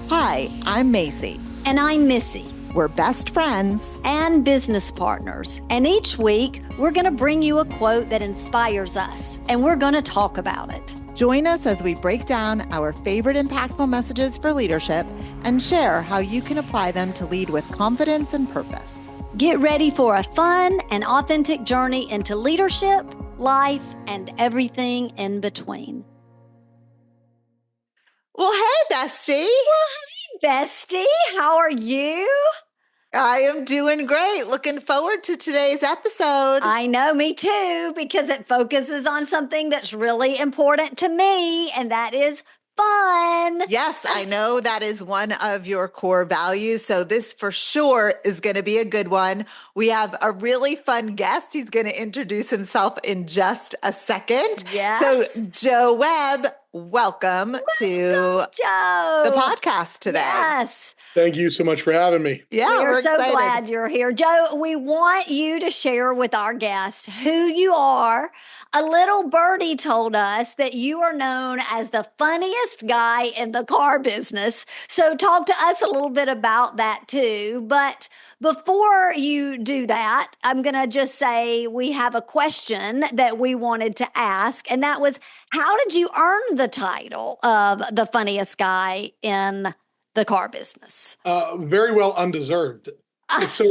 Hi, I'm Macy. And I'm Missy. We're best friends and business partners. And each week, we're going to bring you a quote that inspires us, and we're going to talk about it. Join us as we break down our favorite impactful messages for leadership and share how you can apply them to lead with confidence and purpose. Get ready for a fun and authentic journey into leadership, life, and everything in between. Well, hey, bestie. Bestie, how are you? I am doing great. Looking forward to today's episode. I know, me too, because it focuses on something that's really important to me, and that is fun. Yes, I know that is one of your core values. So this for sure is going to be a good one. We have a really fun guest. He's going to introduce himself in just a second. Yes. So Joe Webb, welcome to Joe. the podcast today. Yes. Thank you so much for having me. Yeah, we're so excited. glad you're here. Joe, we want you to share with our guests who you are. A little birdie told us that you are known as the funniest guy in the car business. So talk to us a little bit about that too. But before you do that, I'm going to just say we have a question that we wanted to ask. And that was, how did you earn the title of the funniest guy in the car business? Very well undeserved. So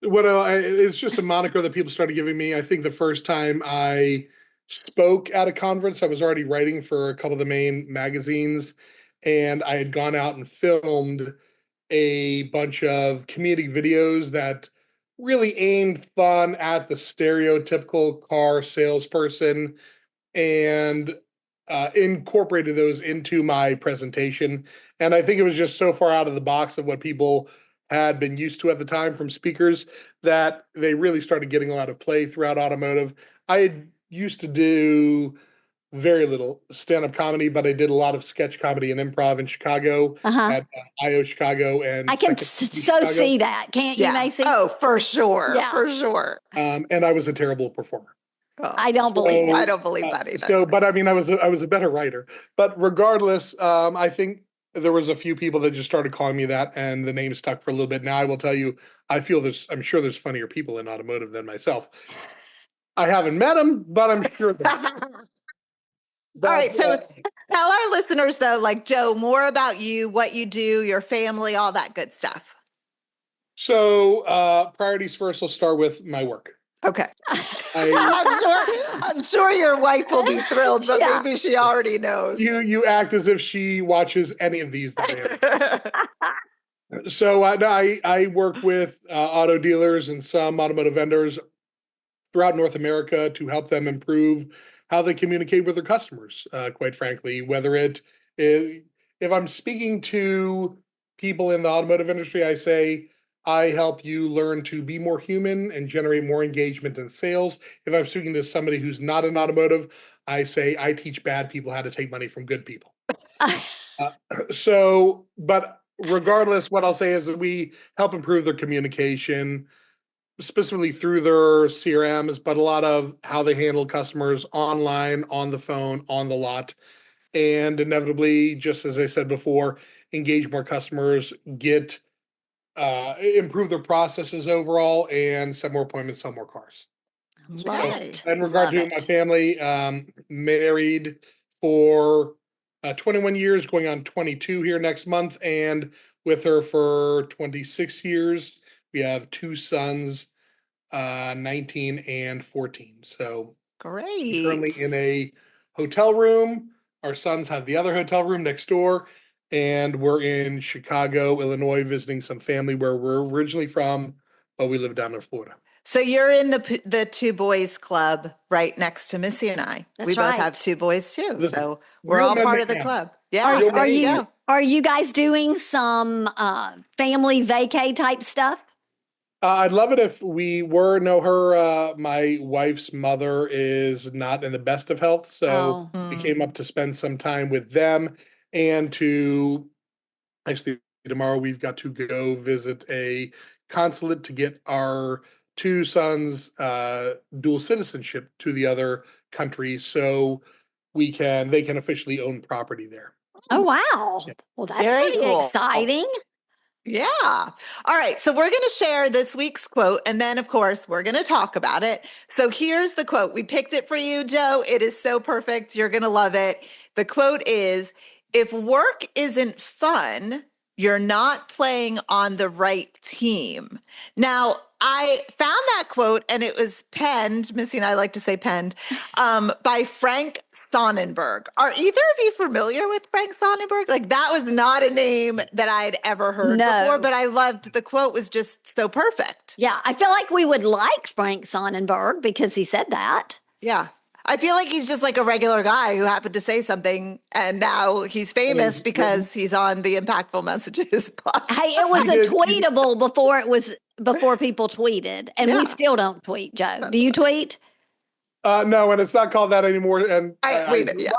it's just a moniker that people started giving me. I think the first time I spoke at a conference, I was already writing for a couple of the main magazines, and I had gone out and filmed a bunch of comedic videos that really aimed fun at the stereotypical car salesperson and incorporated those into my presentation. And I think it was just so far out of the box of what people had been used to at the time from speakers that they really started getting a lot of play throughout automotive. I had used to do very little stand-up comedy, but I did a lot of sketch comedy and improv in Chicago at IO Chicago. And I can see that. Can't you, Mayce? Oh, for sure. Yeah. For sure. And I was a terrible performer. Oh, I don't believe it. I don't believe that either. So, but I mean, I was a better writer. But regardless, I think there was a few people that just started calling me that, and the name stuck for a little bit. Now, I will tell you, I'm sure there's funnier people in automotive than myself. I haven't met them, but I'm sure. All right, so tell our listeners, though, like, Joe, more about you, what you do, your family, all that good stuff. So, priorities first. I'll start with my work. Okay. I'm sure your wife will be thrilled, but maybe she already knows. You act as if she watches any of these. So I work with auto dealers and some automotive vendors throughout North America to help them improve how they communicate with their customers, quite frankly, whether it is, if I'm speaking to people in the automotive industry, I say, I help you learn to be more human and generate more engagement in sales. If I'm speaking to somebody who's not in automotive, I say, I teach bad people how to take money from good people. But regardless, what I'll say is that we help improve their communication, specifically through their CRMs, but a lot of how they handle customers online, on the phone, on the lot, and inevitably, just as I said before, engage more customers, improve their processes overall, and set more appointments, sell more cars. In regard to my family, married for 21 years, going on 22 here next month, and with her for 26 years. We have two sons, 19 and 14. So great. Currently in a hotel room. Our sons have the other hotel room next door. And we're in Chicago, Illinois, visiting some family where we're originally from, but we live down in Florida. So you're in the Two Boys Club right next to Missy and I. That's we both right. have two boys too. So we're all part of the club. Yeah. Are you guys doing some family vacay type stuff? I'd love it if we were. No, my wife's mother is not in the best of health. So we came up to spend some time with them. And actually tomorrow we've got to go visit a consulate to get our two sons dual citizenship to the other country, so they can officially own property there. Oh, wow. Yeah. Well, that's Very pretty cool. exciting. Yeah. All right. So we're going to share this week's quote. And then, of course, we're going to talk about it. So here's the quote. We picked it for you, Joe. It is so perfect. You're going to love it. The quote is, if work isn't fun, you're not playing on the right team. Now, I found that quote and it was penned, Missy and I like to say penned, by Frank Sonnenberg. Are either of you familiar with Frank Sonnenberg? Like that was not a name that I'd ever heard before, but I loved the quote was just so perfect. Yeah, I feel like we would like Frank Sonnenberg because he said that. Yeah. I feel like he's just like a regular guy who happened to say something and now he's famous because he's on the Impactful Messages podcast. Hey, it was a tweetable before people tweeted, and we still don't tweet, Joe. Do you tweet? No, and it's not called that anymore. And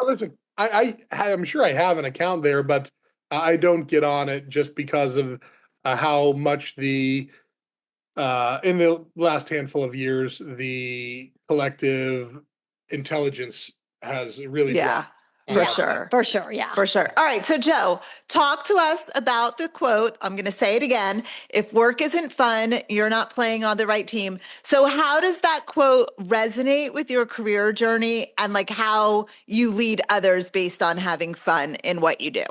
listen, I'm sure I have an account there, but I don't get on it just because of how much in the last handful of years, the collective intelligence has really dropped. For sure. For sure, yeah. For sure. All right. So, Joe, talk to us about the quote. I'm going to say it again. If work isn't fun, you're not playing on the right team. So how does that quote resonate with your career journey and like how you lead others based on having fun in what you do?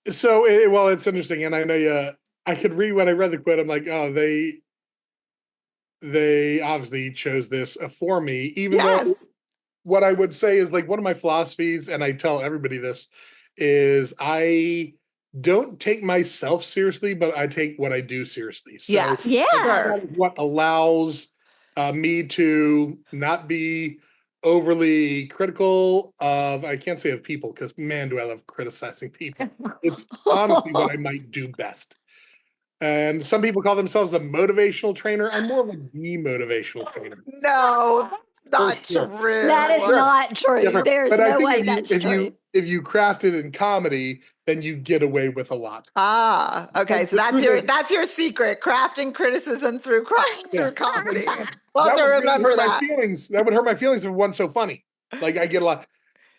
So, well, it's interesting. And I know I could read when I read the quote, I'm like, oh, they obviously chose this for me, even though what I would say is like one of my philosophies, and I tell everybody this, is I don't take myself seriously, but I take what I do seriously. So Yes. that is what allows me to not be overly critical of, I can't say of people, because man, do I love criticizing people. It's honestly what I might do best. And some people call themselves a motivational trainer. I'm more of a demotivational trainer. No, not true. That is not true. Yeah, There's no way that's true. If you craft it in comedy, then you get away with a lot. Ah, okay. So that's your secret, crafting criticism through comedy. Well, to remember that. That would hurt my feelings if it wasn't so funny. Like I get a lot.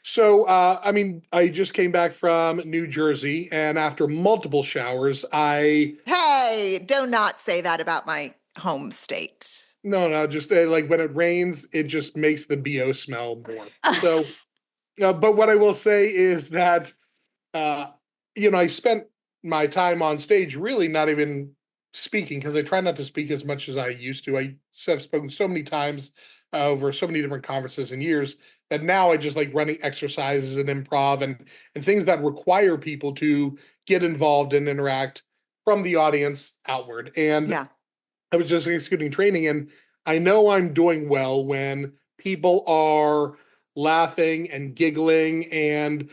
So, I mean, I just came back from New Jersey, and after multiple showers, Hey, do not say that about my home state. No, just like when it rains, it just makes the BO smell more. So, but what I will say is that, I spent my time on stage really not even speaking because I try not to speak as much as I used to. I have spoken so many times over so many different conferences and years that now I just like running exercises and improv and things that require people to get involved and interact from the audience outward. And I was just executing training, and I know I'm doing well when people are laughing and giggling and,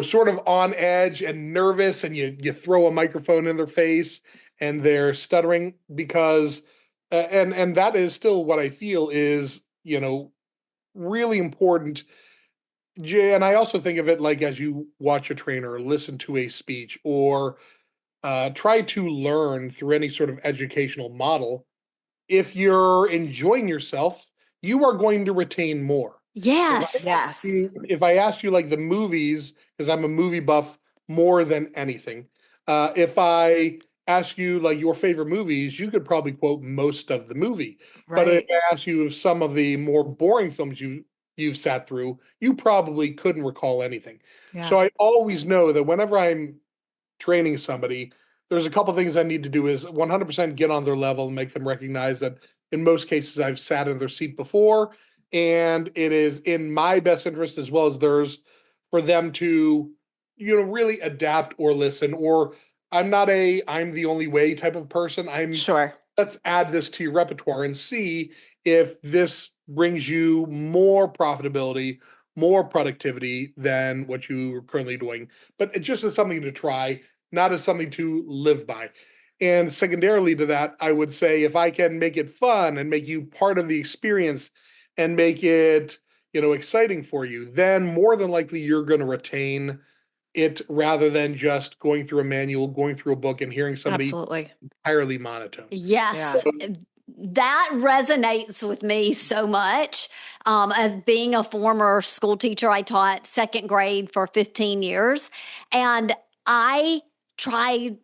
sort of on edge and nervous, and you throw a microphone in their face and they're stuttering because, and that is still what I feel is, really important. And I also think of it like as you watch a trainer, or listen to a speech, or try to learn through any sort of educational model. If you're enjoying yourself, you are going to retain more. Yes. If I asked you like the movies, because I'm a movie buff more than anything, if I ask you like your favorite movies, you could probably quote most of the movie. Right. But if I ask you of some of the more boring films you've sat through, you probably couldn't recall anything. Yeah. So I always know that whenever I'm training somebody, there's a couple things I need to do is 100% get on their level and make them recognize that in most cases I've sat in their seat before, and it is in my best interest as well as theirs for them to, really adapt or listen. Or I'm the only way type of person. Let's add this to your repertoire and see if this brings you more profitability, more productivity than what you are currently doing. But it just is something to try, not as something to live by. And secondarily to that, I would say if I can make it fun and make you part of the experience and make it, exciting for you, then more than likely you're going to retain it rather than just going through a manual, going through a book and hearing somebody entirely monotone. Yes. that resonates with me so much. As being a former school teacher, I taught second grade for 15 years, and I tried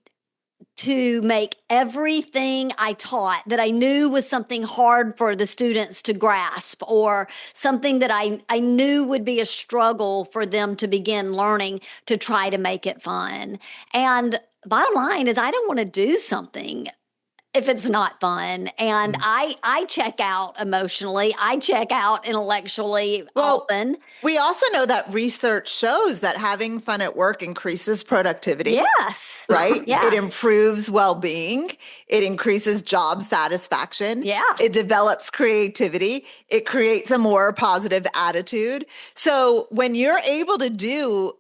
to make everything I taught that I knew was something hard for the students to grasp, or something that I knew would be a struggle for them to begin learning, to try to make it fun. And bottom line is, I don't want to do something if it's not fun. And I check out emotionally, I check out intellectually Well, often. we also know that research shows that having fun at work increases productivity. Yes. Right? Yes. It improves well-being. It increases job satisfaction. Yeah. It develops creativity. It creates a more positive attitude. So when you're able to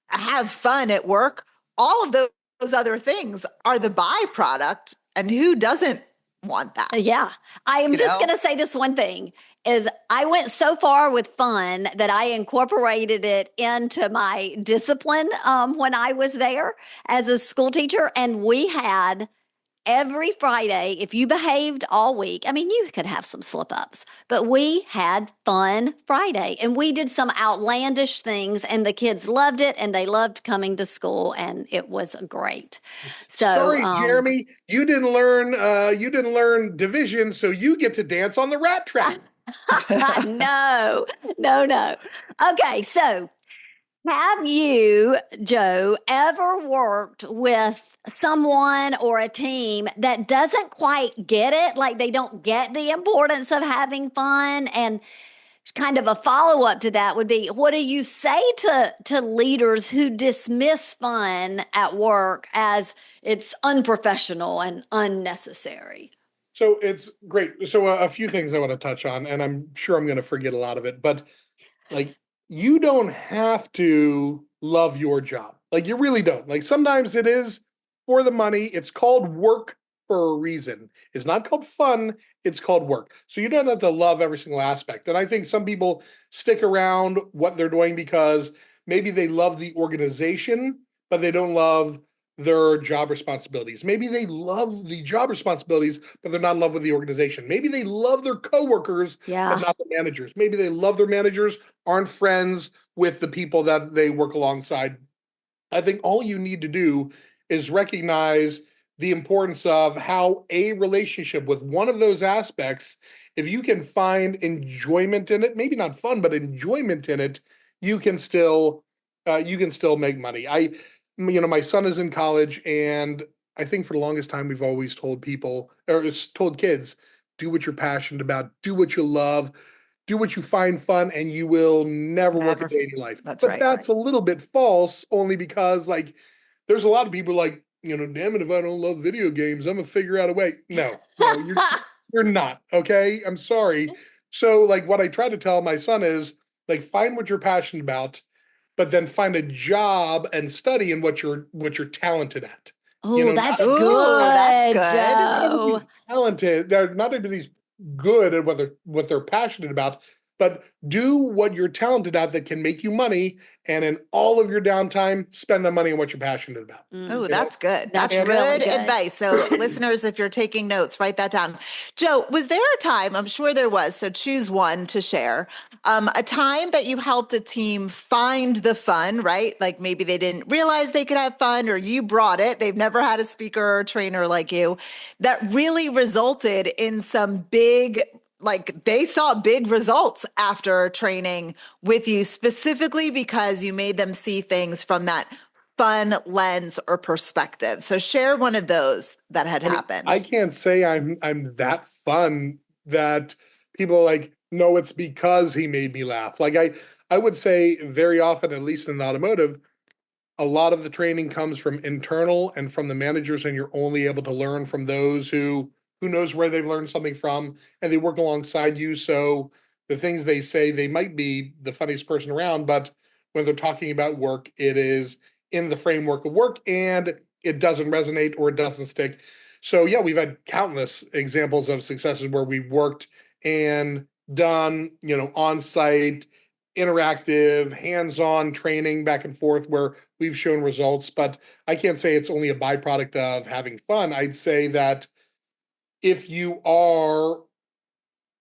have fun at work, all of those other things are the byproduct. And who doesn't want that? Yeah. I am just going to say this one thing is, I went so far with fun that I incorporated it into my discipline when I was there as a school teacher. And we had every Friday, if you behaved all week, I mean, you could have some slip ups, but we had Fun Friday, and we did some outlandish things, and the kids loved it, and they loved coming to school, and it was great. So, sorry, Jeremy, you didn't learn division, so you get to dance on the rat trap. No. Okay, so have you, Joe, ever worked with someone or a team that doesn't quite get it? Like, they don't get the importance of having fun? And kind of a follow-up to that would be, what do you say to leaders who dismiss fun at work as it's unprofessional and unnecessary? So it's great. So a few things I want to touch on, and I'm sure I'm going to forget a lot of it, but like, you don't have to love your job. Like, you really don't. Like, sometimes it is for the money. It's called work for a reason. It's not called fun. It's called work. So you don't have to love every single aspect. And I think some people stick around what they're doing because maybe they love the organization, but they don't love their job responsibilities. Maybe they love the job responsibilities, but they're not in love with the organization. Maybe they love their coworkers, but not the managers. Maybe they love their managers, aren't friends with the people that they work alongside. I think all you need to do is recognize the importance of how a relationship with one of those aspects, if you can find enjoyment in it, maybe not fun, but enjoyment in it, you can still make money. My son is in college, and I think for the longest time we've always told people, or told kids, do what you're passionate about, do what you love, do what you find fun, and you will never work a day in your life. That's but right. That's a little bit false, only because like there's a lot of people like, damn it, if I don't love video games, I'm gonna figure out a way. No, you're not. Okay, I'm sorry. So like what I try to tell my son is like, find what you're passionate about, but then find a job and study in what you're talented at. Oh, that's Ooh, good. that's good. Joe. Talented. Not everybody's good at what they're passionate about, but do what you're talented at that can make you money, and in all of your downtime, spend the money on what you're passionate about. Oh, that's good. That's That's really good good. advice. So listeners, if you're taking notes, write that down. Joe, was there a time, I'm sure there was, so choose one to share, a time that you helped a team find the fun, right? Like maybe they didn't realize they could have fun, or you brought it. They've never had a speaker or trainer like you, that really resulted in some big, like they saw big results after training with you, specifically because you made them see things from that fun lens or perspective. So share one of those that had happened. I can't say I'm that fun that people are like, no, it's because he made me laugh. Like I would say very often, at least in automotive, a lot of the training comes from internal and from the managers, and you're only able to learn from those who knows where they've learned something from, and they work alongside you. So the things they say, they might be the funniest person around, but when they're talking about work, it is in the framework of work, and it doesn't resonate or it doesn't stick. So yeah, we've had countless examples of successes where we've worked and done, on-site, interactive, hands-on training back and forth where we've shown results. But I can't say it's only a byproduct of having fun. I'd say that if you are,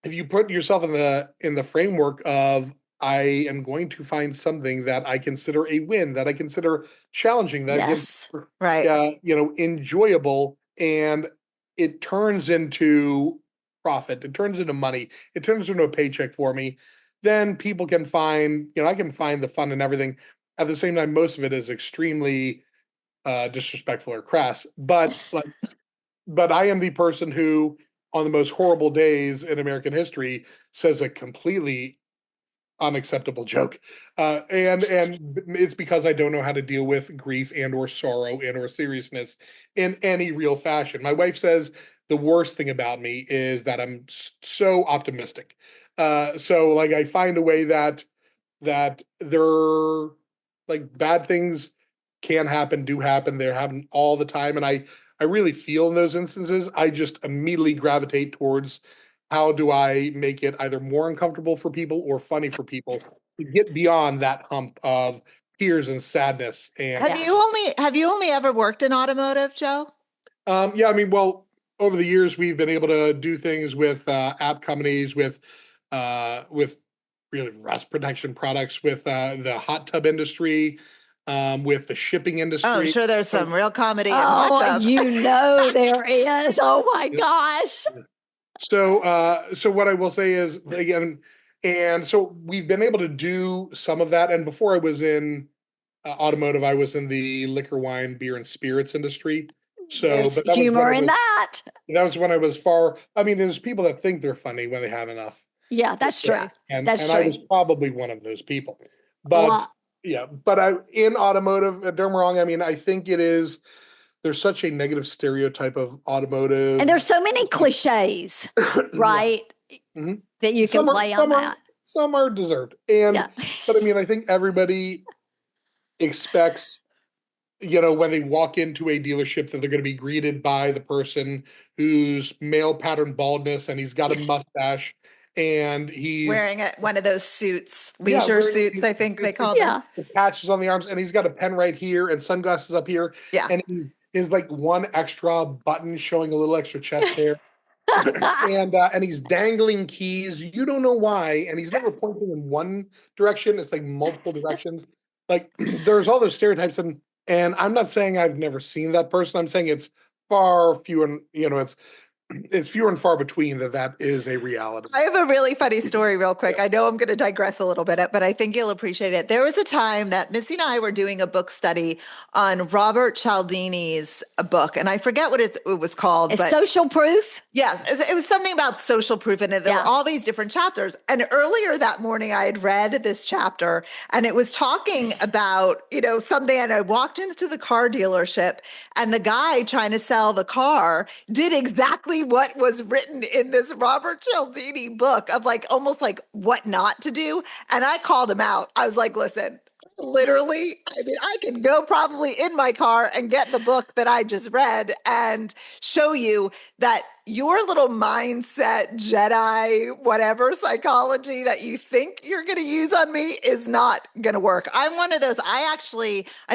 if you put yourself in the framework of, I am going to find something that I consider a win, that I consider challenging, that I Yes. consider, Right. enjoyable, and it turns into profit, it turns into money, it turns into a paycheck for me, then people can find, I can find the fun and everything. At the same time, most of it is extremely disrespectful or crass. But I am the person who, on the most horrible days in American history, says a completely unacceptable joke, and it's because I don't know how to deal with grief and or sorrow and or seriousness in any real fashion. My wife says the worst thing about me is that I'm so optimistic. So like I find a way that there, like, bad things can happen, do happen, they happen all the time, and I really feel in those instances, I just immediately gravitate towards how do I make it either more uncomfortable for people or funny for people to get beyond that hump of tears and sadness. And Have Yeah. you only ever worked in automotive, Joe? yeah, I mean, well, over the years we've been able to do things with app companies, with really rust protection products, with the hot tub industry, with the shipping Oh, I'm industry. sure there's So some real comedy in hot Oh, tub. there is. Oh my gosh. so what I will say is, again, and so we've been able to do some of that. And before I was in automotive, I was in the liquor, wine, beer, and spirits industry. So, There's but that was when humor in that. I was far. I mean, there's people that think they're funny when they have enough, Yeah, that's Yeah. true. That's and I true. was probably one of those people. But Well, yeah, but I in automotive, don't get me wrong. I mean, I think it is. There's such a negative stereotype of and automotive. there's so many cliches, Yeah. right? Mhm. That you can Some are play on that. some are deserved. Yeah. But I mean, I think everybody expects, when they walk into a dealership, that they're going to be greeted by the person who's male pattern baldness and he's got a mustache and he's, Wearing one of those suits, yeah, leisure wearing suits, I think they call them. Yeah. the patches on the arms, and he's got a pen right here and sunglasses up here, Yeah. and he's like one extra button showing a little extra chest hair. And he's dangling keys. You don't know why, and he's never pointing in one direction. It's like multiple directions. Like there's all those stereotypes, and I'm not saying I've never seen that person. I'm saying it's far fewer. It's fewer and far between that is a reality. I have a really funny story real quick. I know I'm going to digress a little bit, but I think you'll appreciate it. There was a time that Missy and I were doing a book study on Robert Cialdini's book, and I forget what it was called, Is but social proof? yes, it was something about social proof, and there were Yeah. all these different chapters. And earlier that morning, I had read this chapter, and it was talking about, something. And I walked into the car dealership, and the guy trying to sell the car did exactly what was written in this Robert Cialdini book of like almost like what not to do. And I called him out. I was like, listen, literally, I mean, I can go probably in my car and get the book that I just read and show you that your little mindset, Jedi, whatever psychology that you think you're going to use on me is not going to work. I'm one of those. I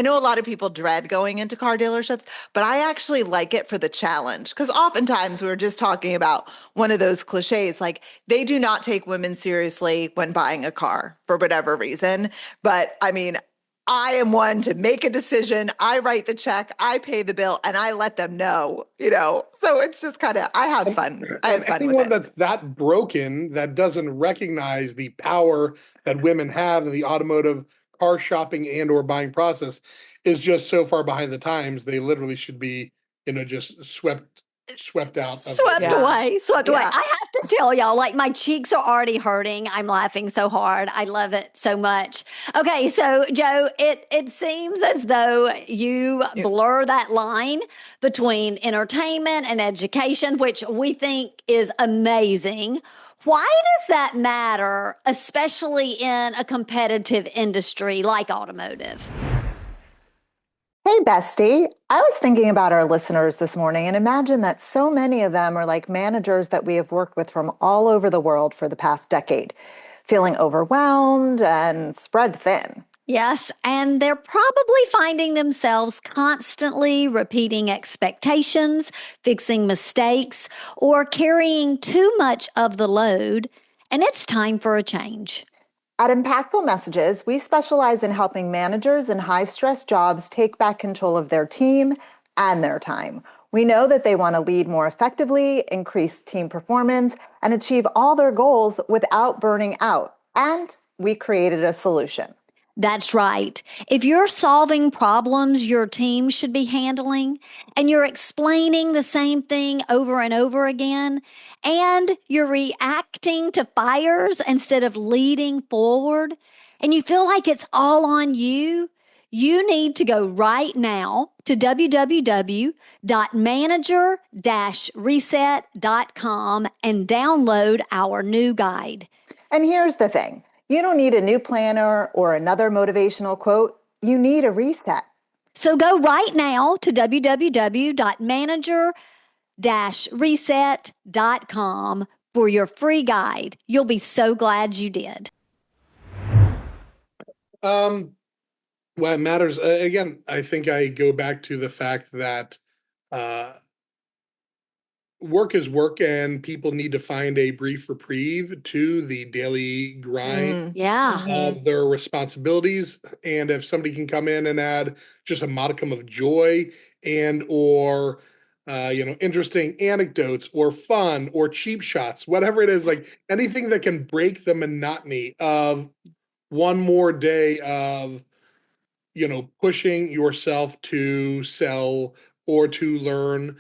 know a lot of people dread going into car dealerships, but I actually like it for the challenge, because oftentimes we were just talking about one of those cliches, like they do not take women seriously when buying a car for whatever reason. But I mean, I am one to make a decision. I write the check, I pay the bill, and I let them know, So it's just kind of, I have fun. I have And fun with anyone it. that's that broken, that doesn't recognize the power that women have in the automotive car shopping and or buying process, is just so far behind the times. They literally should be, just swept out of the. Swept Yeah. away, swept away. Yeah. I have to tell y'all, like my cheeks are already hurting. I'm laughing so hard. I love it so much. Okay, so Joe, it seems as though you blur that line between entertainment and education, which we think is amazing. Why does that matter, especially in a competitive industry like automotive? Hey, bestie. I was thinking about our listeners this morning and imagine that so many of them are like managers that we have worked with from all over the world for the past decade, feeling overwhelmed and spread thin. Yes, and they're probably finding themselves constantly repeating expectations, fixing mistakes, or carrying too much of the load, and it's time for a change. At Mpactful Messages, we specialize in helping managers in high stress jobs take back control of their team and their time. We know that they want to lead more effectively, increase team performance, and achieve all their goals without burning out. And we created a solution. That's right. If you're solving problems your team should be handling and you're explaining the same thing over and over again, and you're reacting to fires instead of leading forward, and you feel like it's all on you, you need to go right now to www.manager-reset.com and download our new guide. And here's the thing. You don't need a new planner or another motivational quote. You need a reset. So go right now to www.manager-reset.com for your free guide. You'll be so glad you did. Well, it matters. Again, I think I go back to the fact that work is work, and people need to find a brief reprieve to the daily grind of their responsibilities. And if somebody can come in and add just a modicum of joy and or interesting anecdotes or fun or cheap shots, whatever it is, like anything that can break the monotony of one more day of pushing yourself to sell or to learn.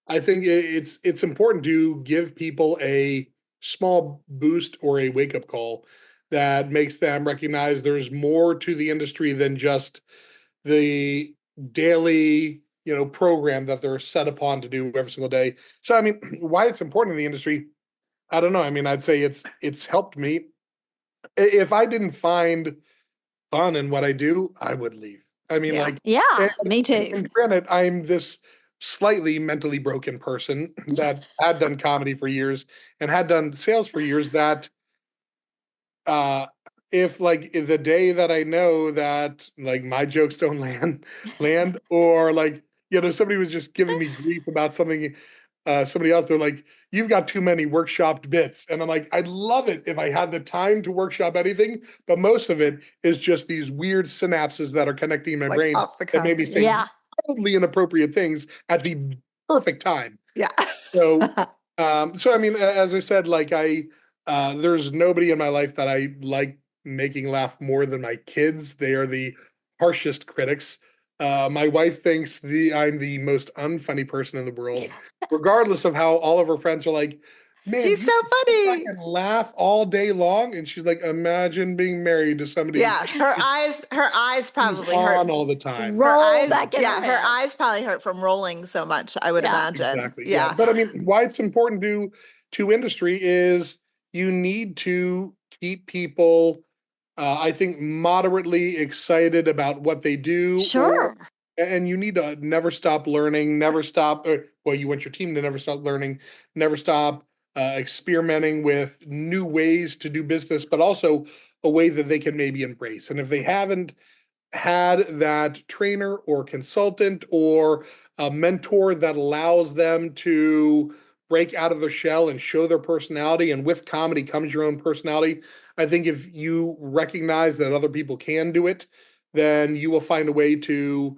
I think it's important to give people a small boost or a wake up call that makes them recognize there's more to the industry than just the daily program that they're set upon to do every single day. So I mean, why it's important in the industry, I don't know. I mean, I'd say it's helped me. If I didn't find fun in what I do, I would leave. I mean, me too. And granted, I'm this slightly mentally broken person that had done comedy for years and had done sales for years. That if the day that I know that like my jokes don't land, or somebody was just giving me grief about something. Somebody else, they're like, you've got too many workshopped bits. And I'm like, I'd love it if I had the time to workshop anything, but most of it is just these weird synapses that are connecting in my brain that made me say totally inappropriate things at the perfect time. Yeah. So I mean, as I said, there's nobody in my life that I like making laugh more than my kids. They are the harshest critics. My wife thinks I'm the most unfunny person in the world, regardless of how all of her friends are like, man, he's so funny. And laugh all day long. And she's like, imagine being married to somebody. Yeah, her eyes probably hurt all the time. Her eyes probably hurt from rolling so much, I would imagine. Exactly. Yeah. But I mean, why it's important to industry is you need to keep people I think moderately excited about what they do. Sure. And you need to never stop learning, never stop. You want your team to never stop learning, never stop experimenting with new ways to do business, but also a way that they can maybe embrace. And if they haven't had that trainer or consultant or a mentor that allows them to break out of their shell and show their personality, and with comedy comes your own personality, I think if you recognize that other people can do it, then you will find a way to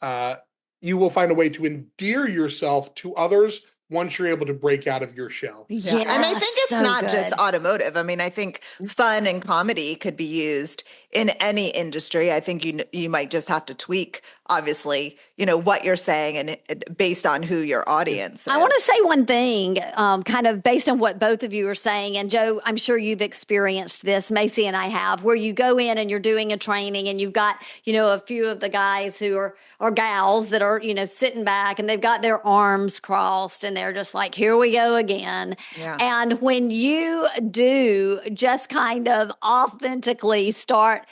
endear yourself to others once you're able to break out of your shell. Yeah. And I think it's not just automotive. I mean, I think fun and comedy could be used in any industry. I think you might just have to tweak, obviously, what you're saying and based on who your audience is. I want to say one thing, kind of based on what both of you are saying. And Joe, I'm sure you've experienced this, Macy and I have, where you go in and you're doing a training and you've got, a few of the guys who are gals that are, sitting back and they've got their arms crossed and they're just like, here we go again. Yeah. And when you do just kind of authentically start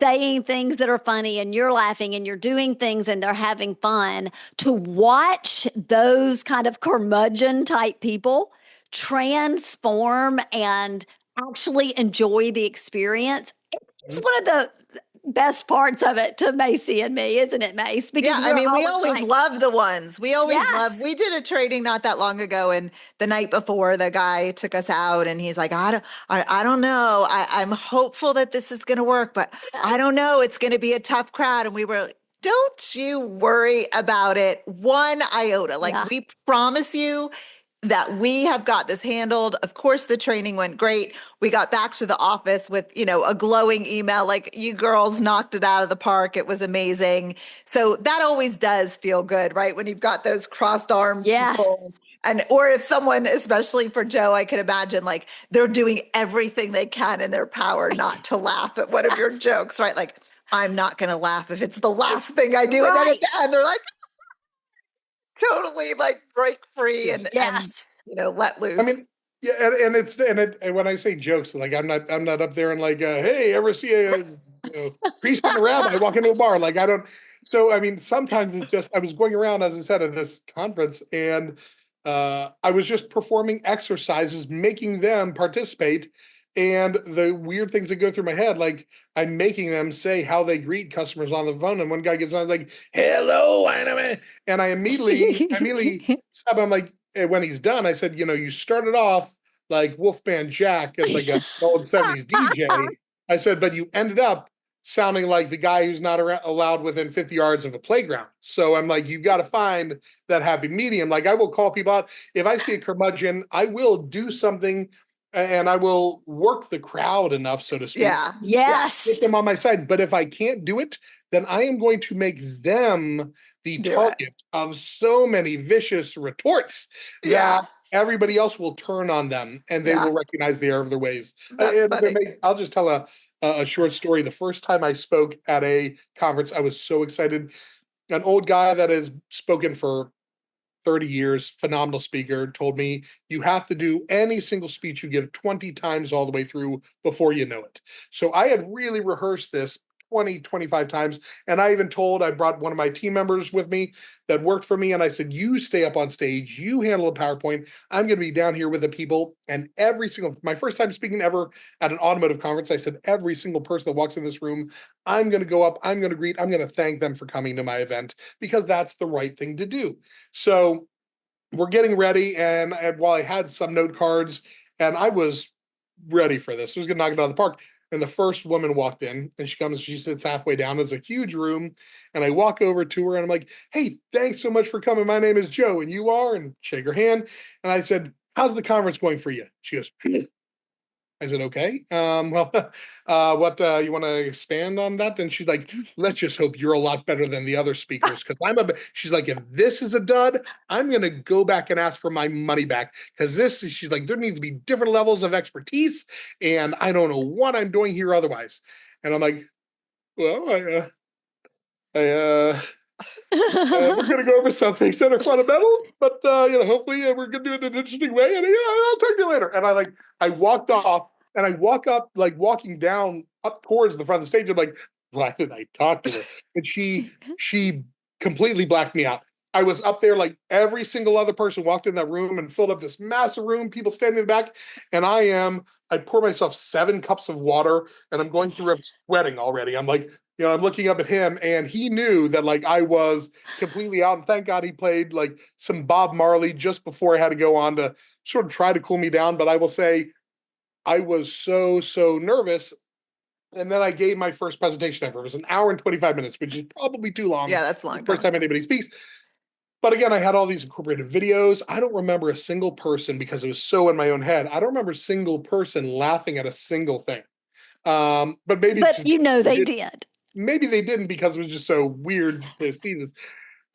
saying things that are funny and you're laughing and you're doing things and they're having fun, to watch those kind of curmudgeon type people transform and actually enjoy the experience. It's one of the best parts of it to Macy and me, isn't it, Mayce? Because Yeah, I mean, we always like, love the ones. We always love. yes, We did a training not that long ago, and the night before, the guy took us out, and he's like, I don't know. I'm hopeful that this is going to work, but I don't yes, know. It's going to be a tough crowd." And we were like, "Don't you worry about it one iota. Like, yeah, we promise you that we have got this handled." Of course, the training went great. We got back to the office with, a glowing email like, "You girls knocked it out of the park. It was amazing." So that always does feel good, right? When you've got those crossed arm yes, people. And or if someone, especially for Joe, I could imagine like they're doing everything they can in their power not to laugh at one of your yes, jokes, right? Like, "I'm not going to laugh if it's the last thing I do." And then at the right, end, they're like, totally like break free Yeah. and yes, let I loose. mean, yeah, and when I say jokes, like I'm not up there and like, hey, ever see a priest and a rabbi walk into a bar? Like I don't. So I mean, sometimes it's just I was going around, as I said, at this conference, and I was just performing exercises, making them participate. And the weird things that go through my head, like I'm making them say how they greet customers on the phone, and one guy gets on like, "Hello, anime," and I immediately stop. I'm like, and when he's done, I said, you started off like Wolfman Jack as like an old 70s DJ. I said, but you ended up sounding like the guy who's not allowed within 50 yards of a playground. So I'm like, you've got to find that happy medium. Like I will call people out. If I see a curmudgeon, I will do something and I will work the crowd enough, so to speak, Yeah. get yes, them on my side. But if I can't do it, then I am going to make them the Do it. target of so many vicious retorts that Yeah. everybody else will turn on them and they Yeah. will recognize the error of their ways. That's funny. I'll just tell a short story. The first time I spoke at a conference, I was so excited. An old guy that has spoken for 30 years, phenomenal speaker, told me you have to do any single speech you give 20 times all the way through before you know it. So I had really rehearsed this 20, 25 times. And I brought one of my team members with me that worked for me. And I said, you stay up on stage, you handle the PowerPoint. I'm going to be down here with the people. And my first time speaking ever at an automotive conference, I said, every single person that walks in this room, I'm going to go up, I'm going to greet, I'm going to thank them for coming to my event because that's the right thing to do. So we're getting ready, and while I had some note cards, and I was ready for this, I was going to knock it out of the park. And the first woman walked in, and she sits halfway down. There's a huge room, and I walk over to her, and I'm like, "Hey, thanks so much for coming. My name is Joe, and you are?" And shake her hand, and I said, "How's the conference going for you?" She goes, I said, okay. Well, what you want to expand on that? And she's like, let's just hope you're a lot better than the other speakers. Cause she's like, if this is a dud, I'm going to go back and ask for my money back. Cause she's like, there needs to be different levels of expertise. And I don't know what I'm doing here otherwise. And I'm like, well, we're going to go over some things that are fundamentals, but hopefully we're going to do it in an interesting way. And I'll talk to you later. And I walked off, and I walk up, like walking down up towards the front of the stage. I'm like, why did I talk to her? And she completely blacked me out. I was up there like every single other person walked in that room and filled up this massive room, people standing in the back. And I pour myself 7 cups of water, and I'm going through it sweating already. I'm like, I'm looking up at him, and he knew that like I was completely out. And thank God he played like some Bob Marley just before I had to go on to sort of try to cool me down. But I will say I was so nervous. And then I gave my first presentation ever. It was an hour and 25 minutes, which is probably too long. Yeah, that's a The long first time. time anybody speaks. But again, I had all these incorporated videos. I don't remember a single person because it was so in my own head. I don't remember a single person laughing at a single thing. But maybe but they did. maybe they didn't because it was just so weird to see this.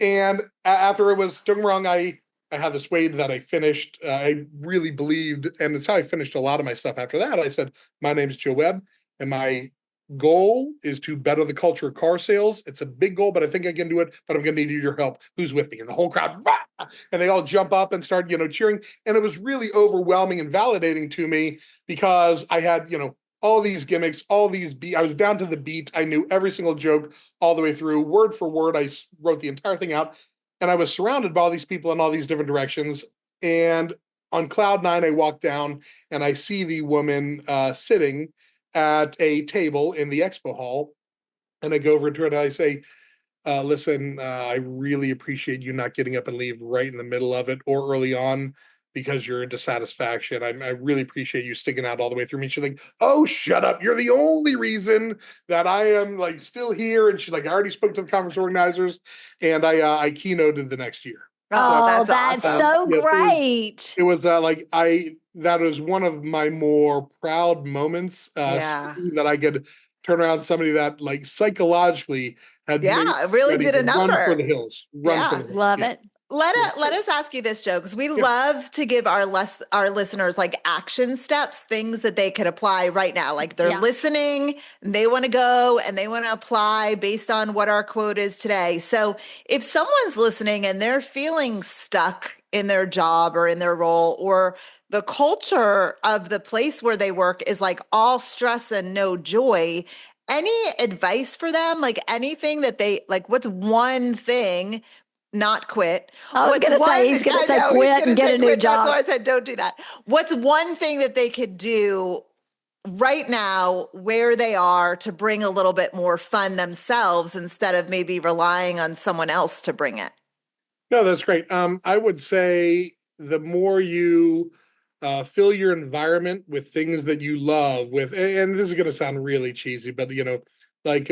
And after it was, don't get me wrong, I had this way that I finished. I really believed, and it's how I finished a lot of my stuff after that. I said, my name is Joe Webb, and my goal is to better the culture of car sales. It's a big goal, but I think I can do it, but I'm going to need your help. Who's with me? And the whole crowd, rah! And they all jump up and start, cheering. And it was really overwhelming and validating to me because I had, all these gimmicks, all these I was down to the beat. I knew every single joke all the way through, word for word. I wrote the entire thing out, and I was surrounded by all these people in all these different directions. And on cloud 9, I walk down and I see the woman sitting at a table in the expo hall, And I go over to her and I say, listen, I really appreciate you not getting up and leave right in the middle of it or early on because you're a dissatisfaction. I really appreciate you sticking out all the way through me. She's like, oh, shut up. You're the only reason that I am like still here. And she's like, I already spoke to the conference organizers and I keynoted the next year. Oh, Oh, that's that's awesome. so Yes, great. it was that was one of my more proud moments, Yeah. seeing that I could turn around somebody that like psychologically had made Yeah, it really ready did to a run for number. the hills, run for Yeah. the hills. Love Yeah. it. Let us ask you this, Joe, because we Yeah. love to give our listeners like action steps, things that they could apply right now. Like they're Yeah. listening, and they want to go and they want to apply based on what our quote is today. So if someone's listening and they're feeling stuck in their job or in their role, or the culture of the place where they work is like all stress and no joy, any advice for them? Like anything that they like, what's one thing? Not quit. I was What's going to say, one? he's going to I say know he's quit going and to get say a new quit. That's job. why I said don't do that. What's one thing that they could do right now where they are to bring a little bit more fun themselves instead of maybe relying on someone else to bring it? No, that's great. I would say the more you fill your environment with things that you love, with, and this is going to sound really cheesy, but like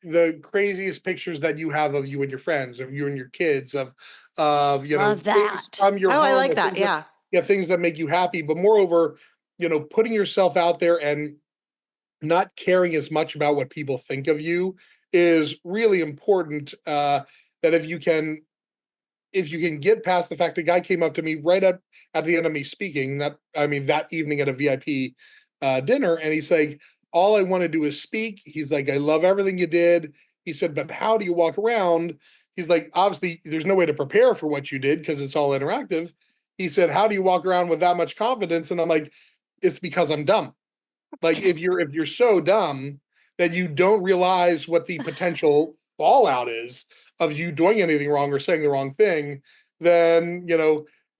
the craziest pictures that you have of you and your friends, of you and your kids, of Love things that. from your Oh, I home, like or that. things Yeah. yeah, things that make you happy. But moreover, putting yourself out there and not caring as much about what people think of you is really important. That if you can get past the fact, a guy came up to me right at the end of me speaking, that evening at a VIP dinner, and he's like, all I want to do is speak. He's like, I love everything you did. He said, but how do you walk around? He's like, obviously there's no way to prepare for what you did because it's all interactive. He said, how do you walk around with that much confidence? And I'm like, it's because I'm dumb. Like if you're so dumb that you don't realize what the potential fallout is of you doing anything wrong or saying the wrong thing, then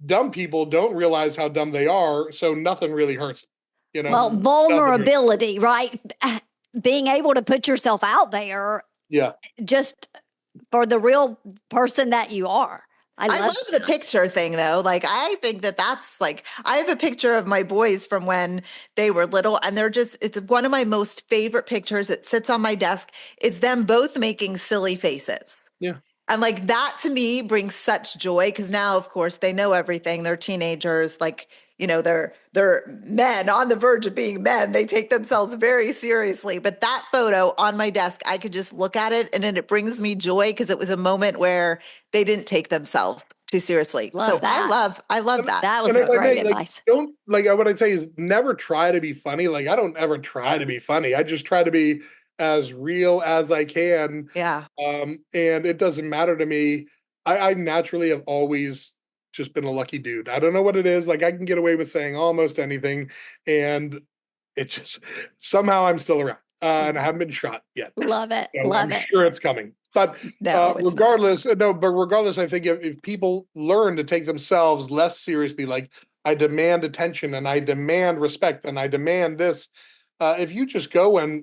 dumb people don't realize how dumb they are, so nothing really hurts them. Well, Nothing hurts. vulnerability, right? Being able to put yourself out there Yeah. just for the real person that you are. I love the that. picture thing though. Like I think that that's like I have a picture of my boys from when they were little and it's one of my most favorite pictures. It sits on my desk. It's them both making silly faces. Yeah. And like that to me brings such joy because now, of course, they know everything. They're teenagers, like, they're men on the verge of being men. They take themselves very seriously. But that photo on my desk, I could just look at it and then it brings me joy because it was a moment where they didn't take themselves too seriously. Love So that. I love that. That was And if I great may, like, advice. don't like what I'd say is never try to be funny. Like I don't ever try to be funny. I just try to be as real as I can. Yeah. And it doesn't matter to me. I naturally have always just been a lucky dude. I don't know what it is. Like I can get away with saying almost anything, and it's just somehow I'm still around, and I haven't been shot yet. Love it. So Love I'm it. sure it's coming. But No, it's regardless, I think if people learn to take themselves less seriously, like I demand attention and I demand respect and I demand this, if you just go and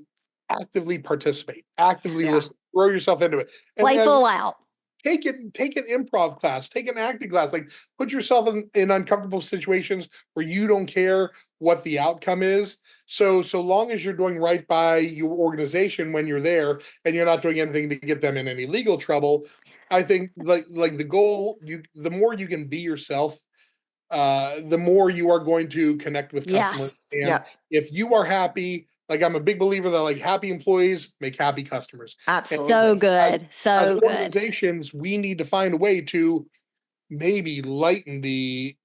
actively participate, actively Yeah. listen, throw yourself into it, and Play full out. take an improv class, take an acting class, like put yourself in uncomfortable situations where you don't care what the outcome is. So long as you're doing right by your organization when you're there and you're not doing anything to get them in any legal trouble, I think like the goal, the more you can be yourself, the more you are going to connect with customers. Yes. And Yeah. if you are happy, like I'm a big believer that like happy employees make happy customers. Absolutely. So As good. So good. organizations, we need to find a way to maybe lighten the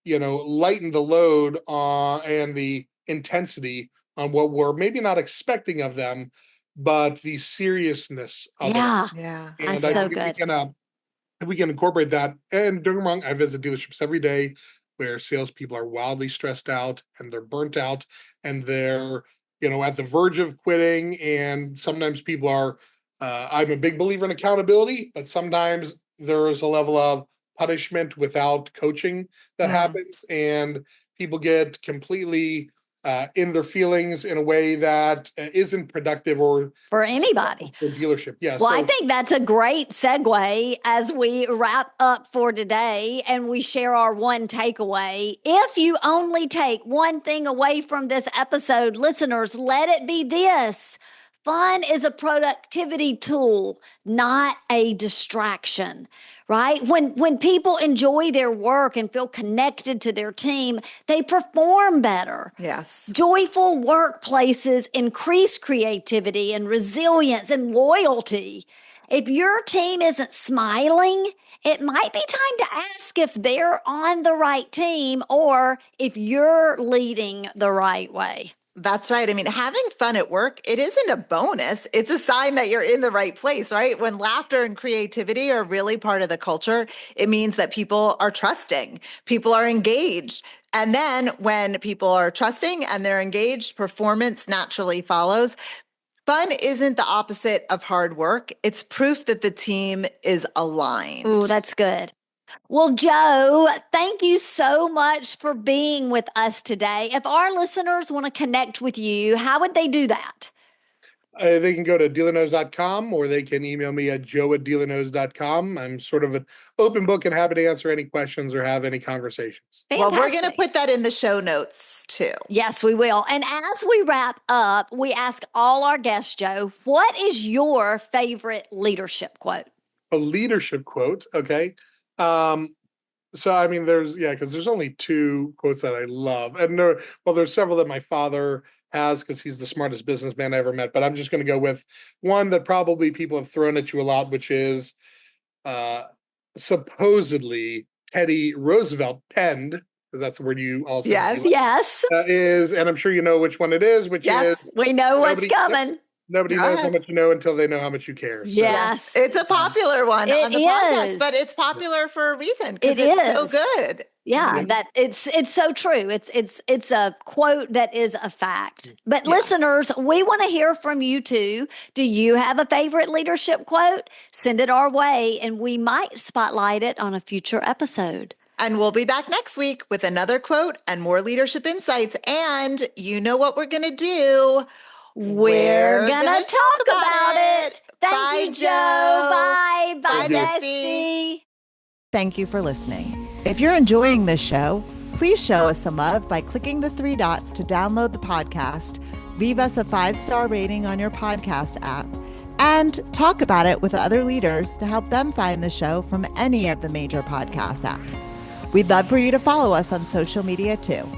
load and the intensity on what we're maybe not expecting of them, but the seriousness of it all. Yeah. Yeah. And That's I so think good. if we can incorporate that, and don't get me wrong, I visit dealerships every day where salespeople are wildly stressed out and they're burnt out and they're at the verge of quitting. And sometimes people are. I'm a big believer in accountability, but sometimes there is a level of punishment without coaching that happens, and people get completely in their feelings in a way that isn't productive or for anybody. For dealership. Yeah. Well, I think that's a great segue as we wrap up for today and we share our one takeaway. If you only take one thing away from this episode, listeners, let it be this. Fun is a productivity tool, not a distraction, right? When people enjoy their work and feel connected to their team, they perform better. Yes. Joyful workplaces increase creativity and resilience and loyalty. If your team isn't smiling, it might be time to ask if they're on the right team or if you're leading the right way. That's right. I mean, having fun at work, it isn't a bonus. It's a sign that you're in the right place, right? When laughter and creativity are really part of the culture, it means that people are trusting, people are engaged. And then when people are trusting and they're engaged, performance naturally follows. Fun isn't the opposite of hard work. It's proof that the team is aligned. Ooh, that's good. Well, Joe, thank you so much for being with us today. If our listeners want to connect with you, how would they do that? They can go to dealerknows.com or they can email me at joe@dealerknows.com. I'm sort of an open book and happy to answer any questions or have any conversations. Fantastic. Well, we're going to put that in the show notes too. Yes, we will. And as we wrap up, we ask all our guests, Joe, what is your favorite leadership quote? A leadership quote. Okay. So I mean, because there's only two quotes that I love, and there's several that my father has because he's the smartest businessman I ever met. But I'm just going to go with one that probably people have thrown at you a lot, which is supposedly Teddy Roosevelt penned, because that's the word you also Yes. and I'm sure you know which one it is. Which is we know what's coming. Nobody knows how much you know until they know how much you care. So. Yes. It's a popular one on the podcast, but it's popular for a reason because it's so good. Yeah, that it's so true. It's a quote that is a fact. But listeners, we want to hear from you too. Do you have a favorite leadership quote? Send it our way and we might spotlight it on a future episode. And we'll be back next week with another quote and more leadership insights. And you know what we're going to do? We're gonna talk about it. Thank you, Joe. Bye. Bye, bestie. Thank you for listening. If you're enjoying this show, please show us some love by clicking the 3 dots to download the podcast, leave us a 5-star rating on your podcast app, and talk about it with other leaders to help them find the show from any of the major podcast apps. We'd love for you to follow us on social media too.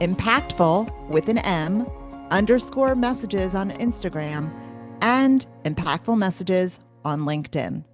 Mpactful with an M _messages on Instagram and Mpactful Messages on LinkedIn.